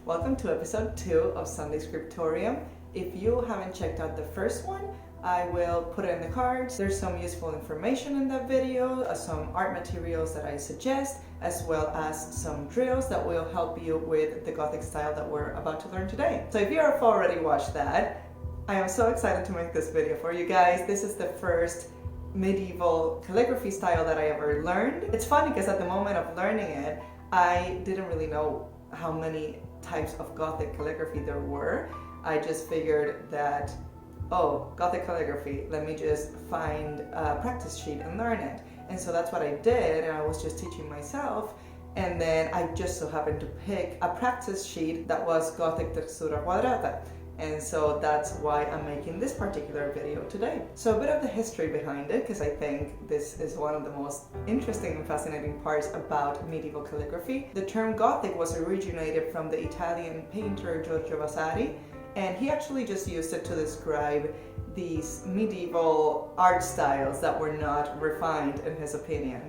Welcome to episode 2 of Sunday Scriptorium. If you haven't checked out the first one, I will put it in the cards. There's some useful information in that video, some art materials that I suggest, as well as some drills that will help you with the Gothic style that we're about to learn today. So if you have already watched that, I am so excited to make this video for you guys. This is the first medieval calligraphy style that I ever learned. It's funny because at the moment of learning it, I didn't really know how many types of Gothic calligraphy there were. I just figured that, oh, Gothic calligraphy, let me just find a practice sheet and learn it. And so that's what I did, and I was just teaching myself. And then I just so happened to pick a practice sheet that was Gothic Textura Quadrata. And so that's why I'm making this particular video today. So a bit of the history behind it, because I think this is one of the most interesting and fascinating parts about medieval calligraphy. The term Gothic was originated from the Italian painter Giorgio Vasari, and he actually just used it to describe these medieval art styles that were not refined in his opinion.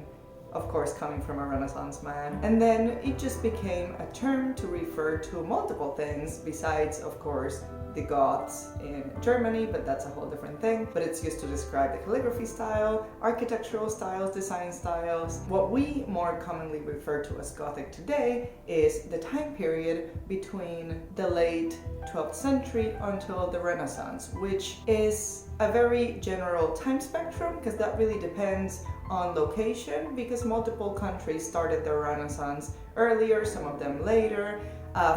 Of course, coming from a Renaissance man. And then it just became a term to refer to multiple things besides, of course, the Goths in Germany, but that's a whole different thing. But it's used to describe the calligraphy style, architectural styles, design styles. What we more commonly refer to as Gothic today is the time period between the late 12th century until the Renaissance, which is a very general time spectrum because that really depends on location, because multiple countries started their Renaissance earlier, some of them later.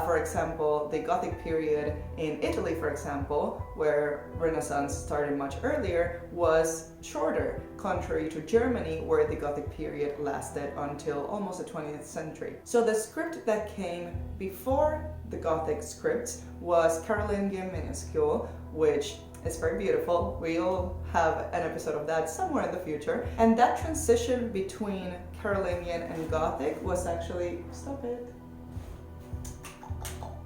For example, the Gothic period in Italy, for example, where Renaissance started much earlier, was shorter, contrary to Germany, where the Gothic period lasted until almost the 20th century. So the script that came before the Gothic scripts was Carolingian minuscule, which it's very beautiful. We'll have an episode of that somewhere in the future. And that transition between Carolingian and Gothic was actually, stop it.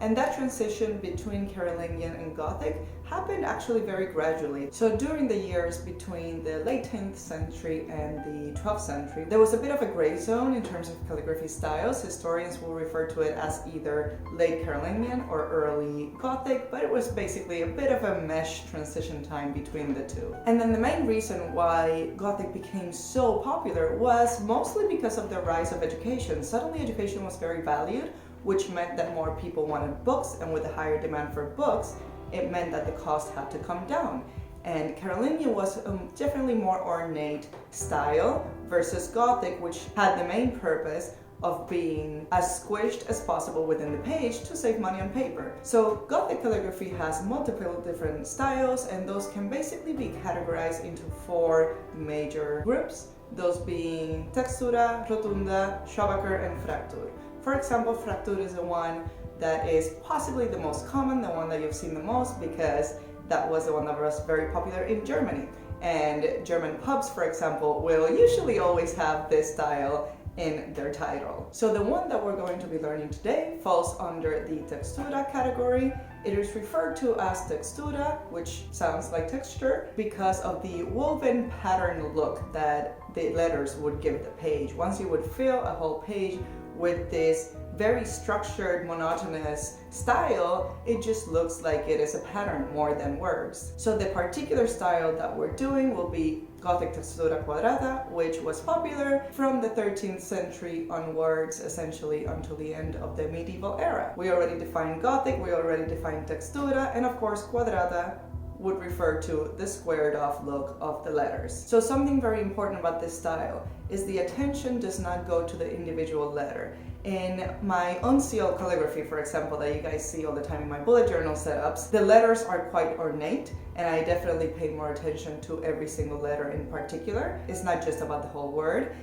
And that transition between Carolingian and Gothic happened actually very gradually. So during the years between the late 10th century and the 12th century, there was a bit of a gray zone in terms of calligraphy styles. Historians will refer to it as either late Carolingian or early Gothic, but it was basically a bit of a mesh transition time between the two. And then the main reason why Gothic became so popular was mostly because of the rise of education. Suddenly education was very valued, which meant that more people wanted books, and with a higher demand for books, it meant that the cost had to come down. And Carolingian was definitely more ornate style versus Gothic, which had the main purpose of being as squished as possible within the page to save money on paper. So Gothic calligraphy has multiple different styles, and those can basically be categorized into 4 major groups, those being textura, rotunda, schabacker, and fraktur. For example, fraktur is the one that is possibly the most common, the one that you've seen the most, because that was the one that was very popular in Germany. And German pubs, for example, will usually always have this style in their title. So the one that we're going to be learning today falls under the textura category. It is referred to as textura, which sounds like texture, because of the woven pattern look that the letters would give the page. Once you would fill a whole page with this very structured, monotonous style, it just looks like it is a pattern more than words. So the particular style that we're doing will be Gothic Textura Quadrata, which was popular from the 13th century onwards, essentially until the end of the medieval era. We already defined Gothic, we already defined Textura, and of course Quadrata would refer to the squared off look of the letters. So something very important about this style is the attention does not go to the individual letter. In my uncial calligraphy, for example, that you guys see all the time in my bullet journal setups, the letters are quite ornate, and I definitely pay more attention to every single letter in particular. It's not just about the whole word.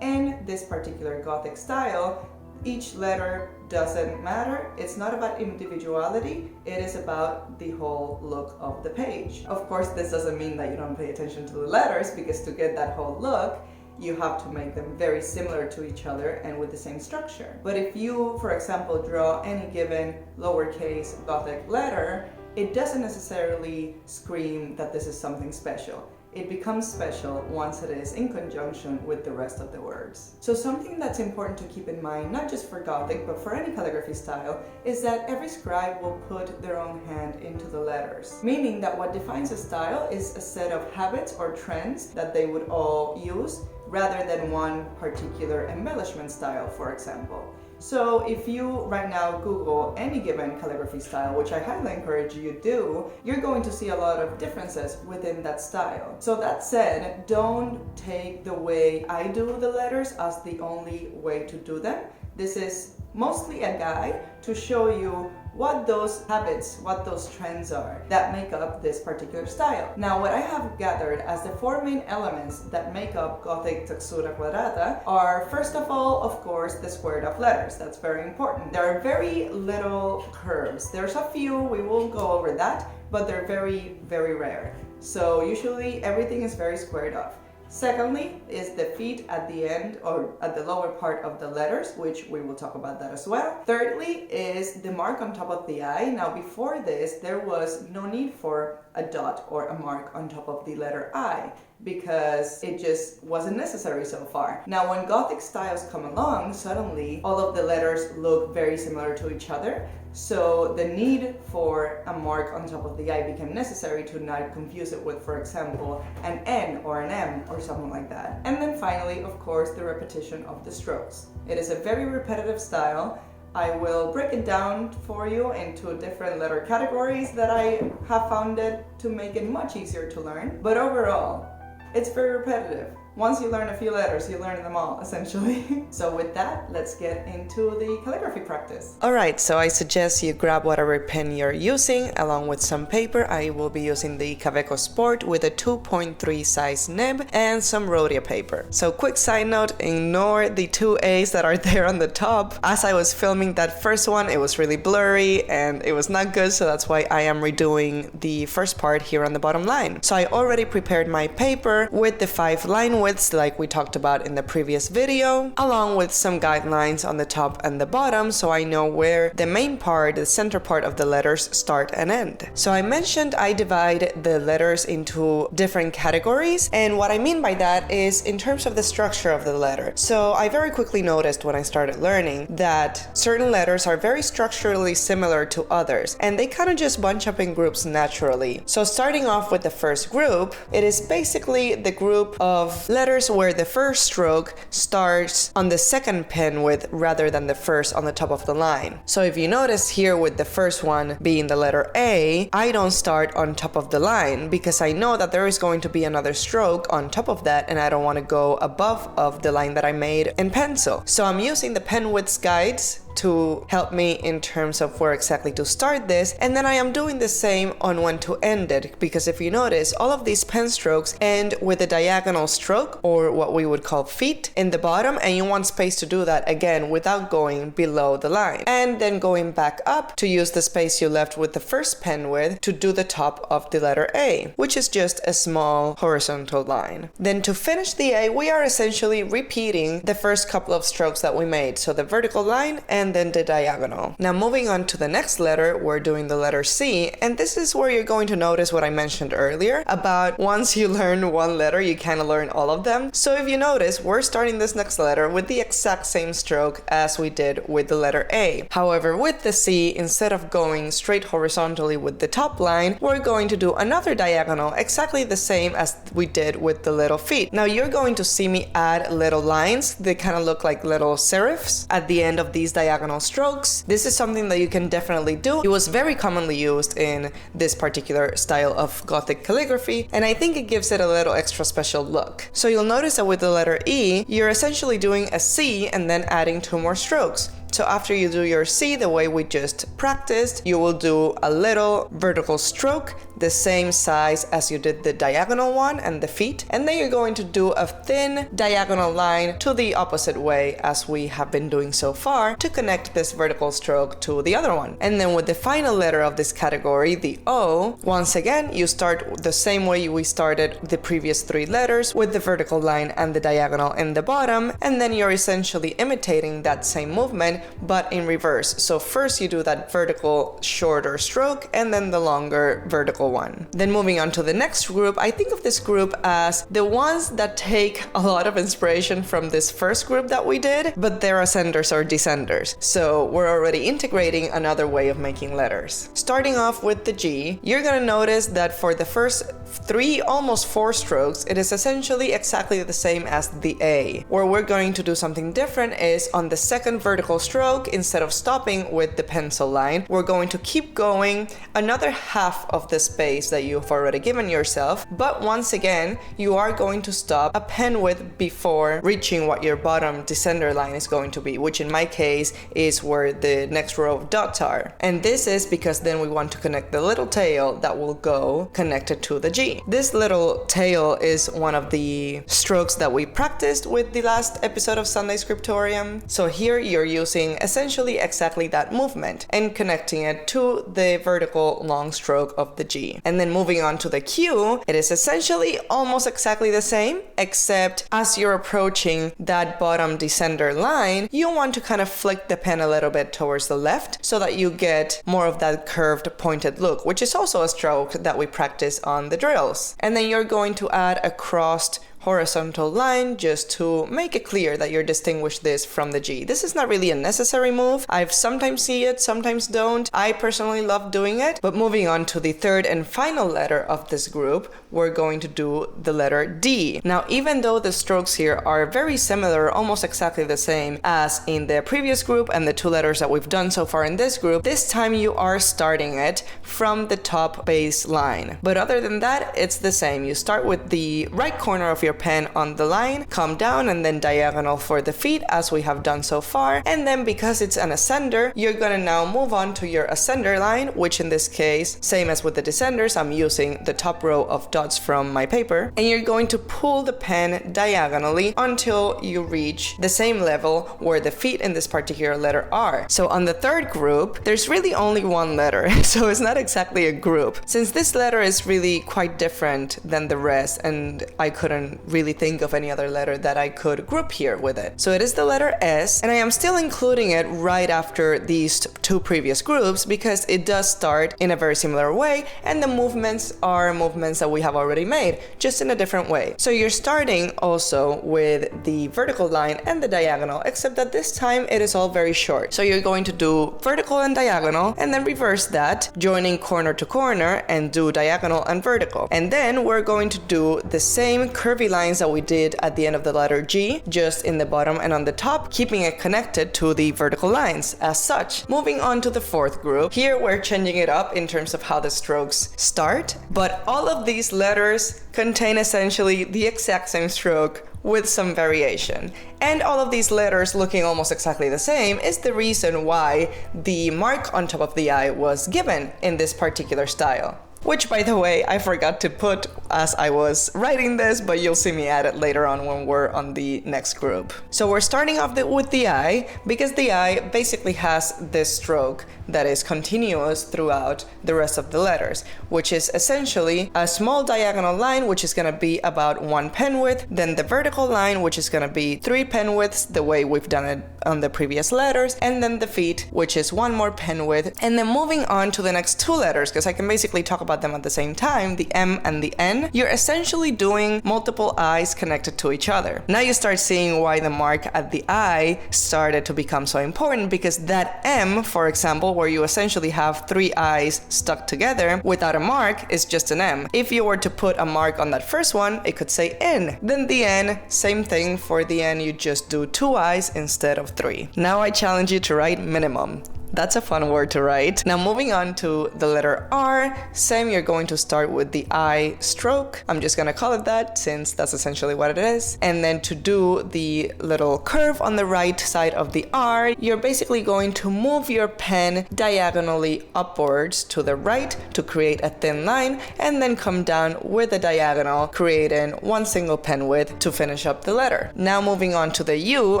In this particular Gothic style, each letter doesn't matter. It's not about individuality, it is about the whole look of the page. Of course, this doesn't mean that you don't pay attention to the letters, because to get that whole look, you have to make them very similar to each other and with the same structure. But if you, for example, draw any given lowercase Gothic letter, it doesn't necessarily scream that this is something special. it becomes special once it is in conjunction with the rest of the words. So something that's important to keep in mind, not just for Gothic, but for any calligraphy style, is that every scribe will put their own hand into the letters. Meaning that what defines a style is a set of habits or trends that they would all use, rather than one particular embellishment style, for example. So if you right now Google any given calligraphy style, which I highly encourage you do, you're going to see a lot of differences within that style. So that said, don't take the way I do the letters as the only way to do them. This is mostly a guide to show you what those habits, what those trends are that make up this particular style. Now, what I have gathered as the 4 main elements that make up Gothic textura quadrata are, first of all, of course, the squared off letters. That's very important. There are very little curves. There's a few, we won't go over that, but they're very, very rare. So usually everything is very squared off. Secondly is the feet at the end or at the lower part of the letters, which we will talk about that as well. Thirdly is the mark on top of the eye. Now before this, there was no need for a dot or a mark on top of the letter I, because it just wasn't necessary so far. Now when Gothic styles come along, suddenly all of the letters look very similar to each other. So the need for a mark on top of the I became necessary to not confuse it with, for example, an N or an M or something like that. And then finally, of course, the repetition of the strokes. It is a very repetitive style. I will break it down for you into different letter categories that I have found it to make it much easier to learn. But overall, it's very repetitive. Once you learn a few letters, you learn them all, essentially. So with that, let's get into the calligraphy practice. Alright, so I suggest you grab whatever pen you're using, along with some paper. I will be using the Kaweco Sport with a 2.3 size nib and some Rhodia paper. So quick side note, ignore the 2 A's that are there on the top. As I was filming that first one, it was really blurry and it was not good, so that's why I am redoing the first part here on the bottom line. So I already prepared my paper with the 5 line widths like we talked about in the previous video, along with some guidelines on the top and the bottom, so I know where the main part, the center part of the letters start and end. So I mentioned I divide the letters into different categories, and what I mean by that is in terms of the structure of the letter. So I very quickly noticed when I started learning that certain letters are very structurally similar to others, and they kind of just bunch up in groups naturally. So starting off with the first group, it is basically the group of letters where the first stroke starts on the second pen width rather than the first on the top of the line. So if you notice here with the first one being the letter A, I don't start on top of the line because I know that there is going to be another stroke on top of that and I don't want to go above of the line that I made in pencil. So I'm using the pen widths guides to help me in terms of where exactly to start this, and then I am doing the same on when to end it, because if you notice, all of these pen strokes end with a diagonal stroke, or what we would call feet, in the bottom, and you want space to do that again without going below the line, and then going back up to use the space you left with the first pen width to do the top of the letter A, which is just a small horizontal line. Then to finish the A, we are essentially repeating the first couple of strokes that we made, so the vertical line and then the diagonal. Now moving on to the next letter, we're doing the letter C, and this is where you're going to notice what I mentioned earlier about once you learn one letter, you kind of learn all of them. So if you notice, we're starting this next letter with the exact same stroke as we did with the letter A. However, with the C, instead of going straight horizontally with the top line, we're going to do another diagonal exactly the same as we did with the little feet. Now you're going to see me add little lines. They kind of look like little serifs at the end of these diagonal strokes. This is something that you can definitely do. It was very commonly used in this particular style of Gothic calligraphy, and I think it gives it a little extra special look. So you'll notice that with the letter E, you're essentially doing a C and then adding 2 more strokes. So after you do your C the way we just practiced, you will do a little vertical stroke, the same size as you did the diagonal one and the feet, and then you're going to do a thin diagonal line to the opposite way as we have been doing so far to connect this vertical stroke to the other one. And then with the final letter of this category, the O, once again you start the same way we started the previous 3 letters with the vertical line and the diagonal in the bottom, and then you're essentially imitating that same movement but in reverse. So first you do that vertical shorter stroke and then the longer vertical one. Then moving on to the next group, I think of this group as the ones that take a lot of inspiration from this first group that we did, but they're ascenders or descenders. So we're already integrating another way of making letters. Starting off with the G, you're gonna notice that for the first 3, almost 4 strokes, it is essentially exactly the same as the A. Where we're going to do something different is on the second vertical stroke, instead of stopping with the pencil line, we're going to keep going another half of the space that you've already given yourself, but once again, you are going to stop a pen width before reaching what your bottom descender line is going to be, which in my case is where the next row of dots are. And this is because then we want to connect the little tail that will go connected to the G. This little tail is one of the strokes that we practiced with the last episode of Sunday Scriptorium. So here you're using essentially exactly that movement and connecting it to the vertical long stroke of the G. And then moving on to the Q, it is essentially almost exactly the same, except as you're approaching that bottom descender line, you want to kind of flick the pen a little bit towards the left so that you get more of that curved pointed look, which is also a stroke that we practice on the drills. And then you're going to add a crossed horizontal line just to make it clear that you're distinguish this from the G. This is not really a necessary move. I've sometimes see it, sometimes don't. I personally love doing it. But moving on to the third and final letter of this group, we're going to do the letter D. Now, even though the strokes here are very similar, almost exactly the same as in the previous group and the 2 letters that we've done so far in this group, this time you are starting it from the top base line. But other than that, it's the same. You start with the right corner of your pen on the line, come down and then diagonal for the feet as we have done so far. And then because it's an ascender, you're gonna now move on to your ascender line, which in this case, same as with the descenders, I'm using the top row of dots from my paper. And you're going to pull the pen diagonally until you reach the same level where the feet in this particular letter are. So on the third group, there's really only one letter, so it's not exactly a group. Since this letter is really quite different than the rest, and I couldn't really think of any other letter that I could group here with it. So it is the letter S, and I am still including it right after these 2 previous groups because it does start in a very similar way, and the movements are movements that we have already made, just in a different way. So you're starting also with the vertical line and the diagonal, except that this time it is all very short. So you're going to do vertical and diagonal, and then reverse that, joining corner to corner, and do diagonal and vertical. And then we're going to do the same curvy lines that we did at the end of the letter G, just in the bottom and on the top, keeping it connected to the vertical lines as such. Moving on to the fourth group, here we're changing it up in terms of how the strokes start, but all of these letters contain essentially the exact same stroke with some variation. And all of these letters looking almost exactly the same is the reason why the mark on top of the I was given in this particular style. Which, by the way, I forgot to put as I was writing this, but you'll see me add it later on when we're on the next group. So we're starting off with the I, because the I basically has this stroke that is continuous throughout the rest of the letters, which is essentially a small diagonal line, which is going to be about 1 pen width, then the vertical line, which is going to be 3 pen widths, the way we've done it on the previous letters, and then the feet, which is 1 more pen width. And then moving on to the next 2 letters, because I can basically talk about them at the same time, the M and the N, you're essentially doing multiple I's connected to each other. Now you start seeing why the mark at the I started to become so important, because that M, for example, where you essentially have 3 I's stuck together without a mark, is just an M. If you were to put a mark on that first one, it could say N. Then the N, same thing. For the N, you just do 2 I's instead of 3. Now I challenge you to write minimum. That's a fun word to write. Now moving on to the letter R, same, you're going to start with the I stroke. I'm just gonna call it that since that's essentially what it is. And then to do the little curve on the right side of the R, you're basically going to move your pen diagonally upwards to the right to create a thin line, and then come down with a diagonal, creating 1 single pen width to finish up the letter. Now moving on to the U,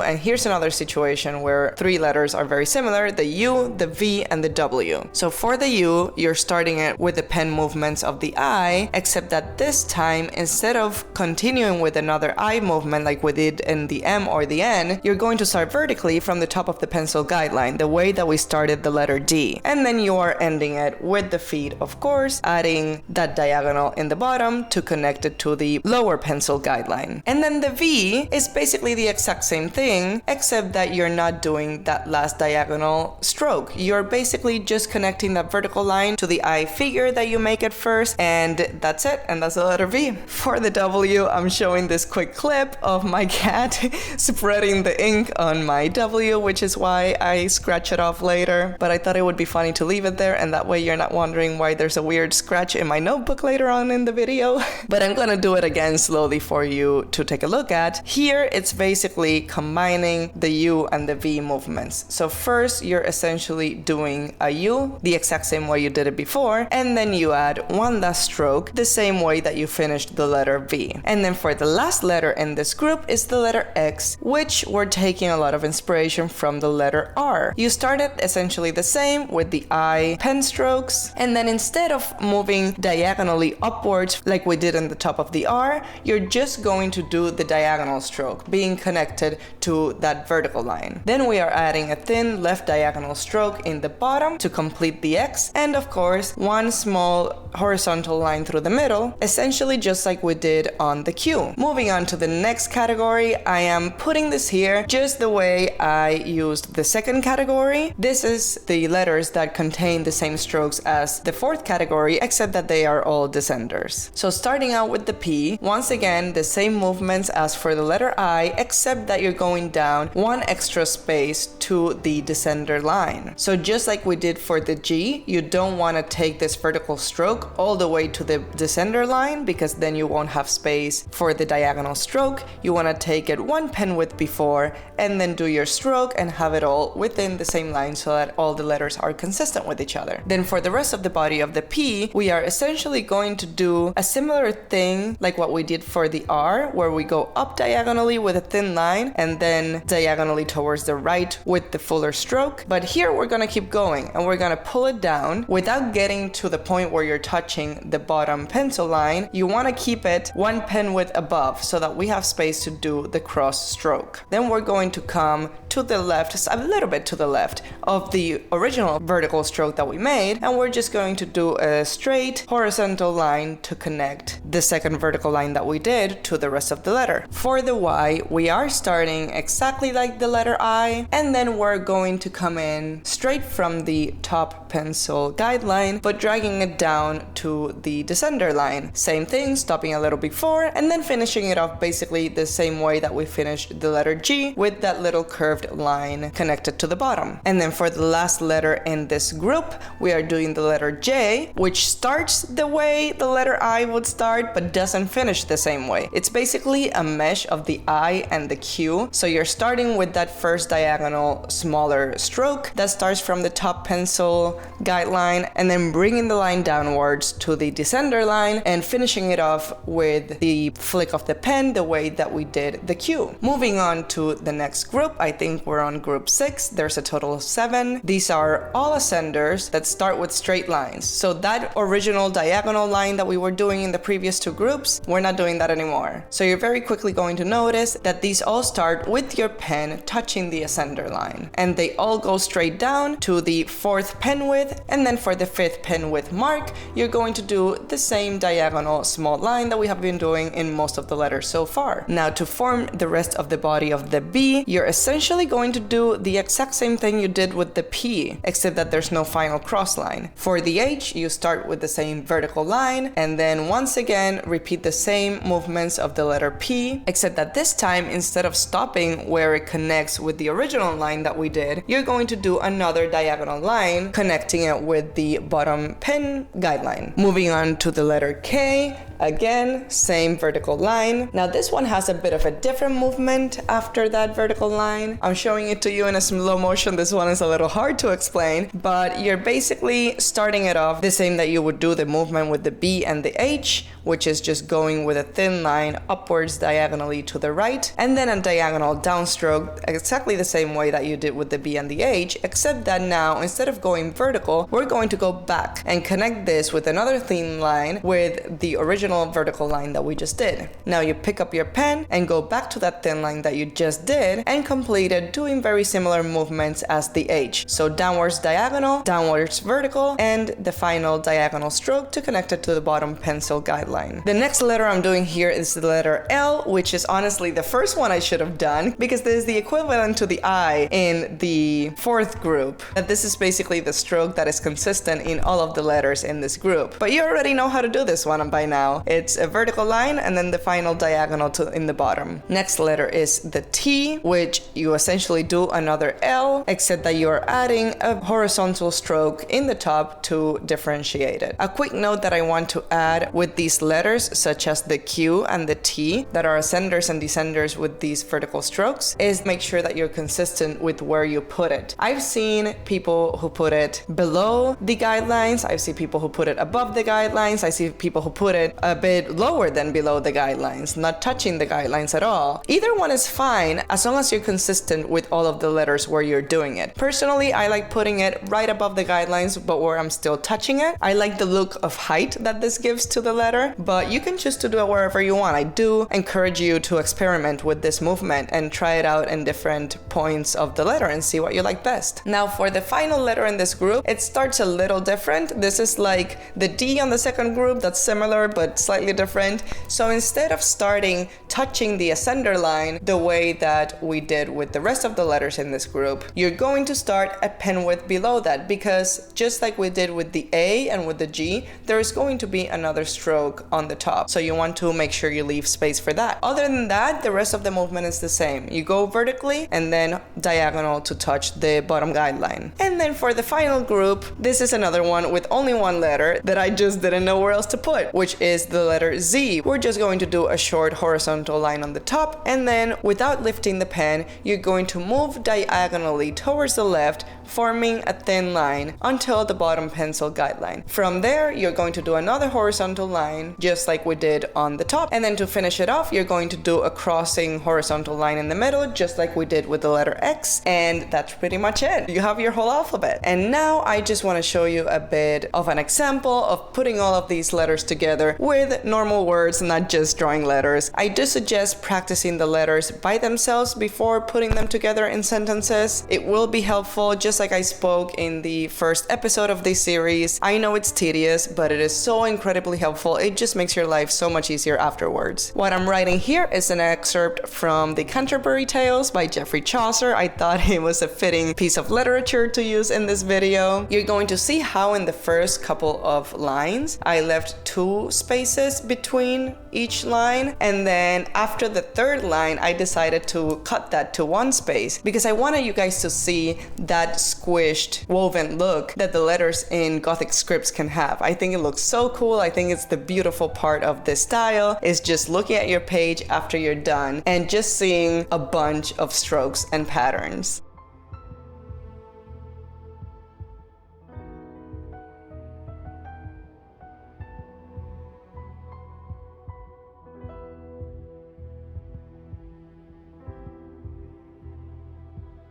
and here's another situation where 3 letters are very similar. The U U, the V, and the W. So for the U, you're starting it with the pen movements of the I, except that this time, instead of continuing with another I movement like we did in the M or the N, you're going to start vertically from the top of the pencil guideline, the way that we started the letter D. And then you are ending it with the feet, of course, adding that diagonal in the bottom to connect it to the lower pencil guideline. And then the V is basically the exact same thing, except that you're not doing that last diagonal stroke. You're basically just connecting that vertical line to the I figure that you make at first, and that's it, and that's the letter V. For the W, I'm showing this quick clip of my cat spreading the ink on my W, which is why I scratch it off later, but I thought it would be funny to leave it there, and that way you're not wondering why there's a weird scratch in my notebook later on in the video. But I'm gonna do it again slowly for you to take a look at. Here, it's basically combining the U and the V movements. So first, you're essentially doing a U the exact same way you did it before, and then you add one last stroke the same way that you finished the letter V. And then for the last letter in this group is the letter X, which we're taking a lot of inspiration from the letter R. You started essentially the same with the I pen strokes, and then instead of moving diagonally upwards like we did in the top of the R, you're just going to do the diagonal stroke, being connected to that vertical line. Then we are adding a thin left diagonal stroke in the bottom to complete the X, and of course, one small horizontal line through the middle, essentially just like we did on the Q. Moving on to the next category, I am putting this here just the way I used the second category. This is the letters that contain the same strokes as the fourth category, except that they are all descenders. So starting out with the P, once again, the same movements as for the letter I, except that you're going down one extra space to the descender line. So just like we did for the G, you don't want to take this vertical stroke all the way to the descender line, because then you won't have space for the diagonal stroke. You want to take it one pen width before and then do your stroke and have it all within the same line so that all the letters are consistent with each other. Then for the rest of the body of the P, we are essentially going to do a similar thing like what we did for the R, where we go up diagonally with a thin line and then diagonally towards the right with the fuller stroke. But here we're going to keep going and we're going to pull it down without getting to the point where you're touching the bottom pencil line. You want to keep it one pen width above so that we have space to do the cross stroke. Then we're going to come to the left, a little bit to the left of the original vertical stroke that we made, and we're just going to do a straight horizontal line to connect the second vertical line that we did to the rest of the letter. For the Y, we are starting exactly like the letter I, and then we're going to come in straight from the top pencil guideline, but dragging it down to the descender line. Same thing, stopping a little before, and then finishing it off basically the same way that we finished the letter G, with that little curved line connected to the bottom. And then for the last letter in this group, we are doing the letter J, which starts the way the letter I would start, but doesn't finish the same way. It's basically a mesh of the I and the Q. So you're starting with that first diagonal smaller stroke that starts from the top pencil guideline, and then bringing the line downwards to the descender line and finishing it off with the flick of the pen the way that we did the Q. Moving on to the next group, I think we're on group 6. There's a total of 7. These are all ascenders that start with straight lines. So that original diagonal line that we were doing in the previous two groups, we're not doing that anymore. So you're very quickly going to notice that these all start with your pen touching the ascender line, and they all go straight down to the 4th pen width, and then for the 5th pen width mark, you're going to do the same diagonal small line that we have been doing in most of the letters so far. Now to form the rest of the body of the B, you're essentially going to do the exact same thing you did with the P, except that there's no final cross line. For the H, you start with the same vertical line, and then once again repeat the same movements of the letter P, except that this time, instead of stopping where it connects with the original line that we did, you're going to do another diagonal line connecting it with the bottom pen guideline. Moving on to the letter K, Again, same vertical line. Now this one has a bit of a different movement after that vertical line. I'm showing it to you in a slow motion. This one is a little hard to explain, but you're basically starting it off the same that you would do the movement with the B and the H, which is just going with a thin line upwards diagonally to the right, and then a diagonal downstroke exactly the same way that you did with the B and the H, except that now instead of going vertical, we're going to go back and connect this with another thin line with the original vertical line that we just did. Now you pick up your pen and go back to that thin line that you just did and complete it doing very similar movements as the H. So downwards diagonal, downwards vertical, and the final diagonal stroke to connect it to the bottom pencil guideline. The next letter I'm doing here is the letter L, which is honestly the first one I should have done because this is the equivalent to the I in the fourth group. This is basically the stroke that is consistent in all of the letters in this group. But you already know how to do this one by now. It's a vertical line and then the final diagonal in the bottom. Next letter is the T, which you essentially do another L, except that you are adding a horizontal stroke in the top to differentiate it. A quick note that I want to add with these letters, such as the Q and the T, that are ascenders and descenders with these vertical strokes, is make sure that you're consistent with where you put it. I've seen people who put it below the guidelines. I've seen people who put it above the guidelines. I see people who put it a bit lower than below the guidelines, not touching the guidelines at all. Either one is fine as long as you're consistent with all of the letters where you're doing it. Personally, I like putting it right above the guidelines, but where I'm still touching it. I like the look of height that this gives to the letter, but you can choose to do it wherever you want. I do encourage you to experiment with this movement and try it out in different points of the letter and see what you like best. Now for the final letter in this group, it starts a little different. This is like the D on the second group that's similar but slightly different. So instead of starting touching the ascender line the way that we did with the rest of the letters in this group, you're going to start a pen width below that, because just like we did with the A and with the G, there is going to be another stroke on the top. So you want to make sure you leave space for that. Other than that, the rest of the movement is the same. You go vertically and then diagonal to touch the bottom guideline. And then for the final group, this is another one with only one letter that I just didn't know where else to put, which is the letter Z. We're just going to do a short horizontal line on the top, and then without lifting the pen, you're going to move diagonally towards the left, forming a thin line until the bottom pencil guideline. From there, you're going to do another horizontal line, just like we did on the top. And then to finish it off, you're going to do a crossing horizontal line in the middle, just like we did with the letter X. And that's pretty much it. You have your whole alphabet. And now I just want to show you a bit of an example of putting all of these letters together with normal words, not just drawing letters. I do suggest practicing the letters by themselves before putting them together in sentences. It will be helpful, just like I spoke in the first episode of this series. I know it's tedious, but it is so incredibly helpful. It just makes your life so much easier afterwards. What I'm writing here is an excerpt from the Canterbury Tales by Geoffrey Chaucer. I thought it was a fitting piece of literature to use in this video. You're going to see how in the first couple of lines, I left 2 spaces between each line, and then after the third line, I decided to cut that to 1 space because I wanted you guys to see that squished woven look that the letters in Gothic scripts can have. I think it looks so cool. I think it's the beautiful part of this style, is just looking at your page after you're done and just seeing a bunch of strokes and patterns.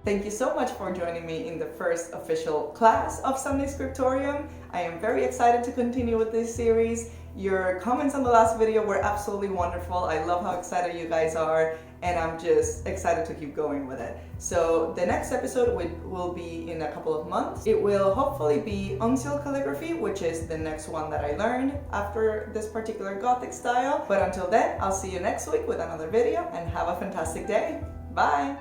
Thank you so much for joining me in the first official class of Sunday Scriptorium. I am very excited to continue with this series. Your comments on the last video were absolutely wonderful. I love how excited you guys are, and I'm just excited to keep going with it. So the next episode will be in a couple of months. It will hopefully be uncial calligraphy, which is the next one that I learned after this particular Gothic style. But until then, I'll see you next week with another video, and have a fantastic day. Bye!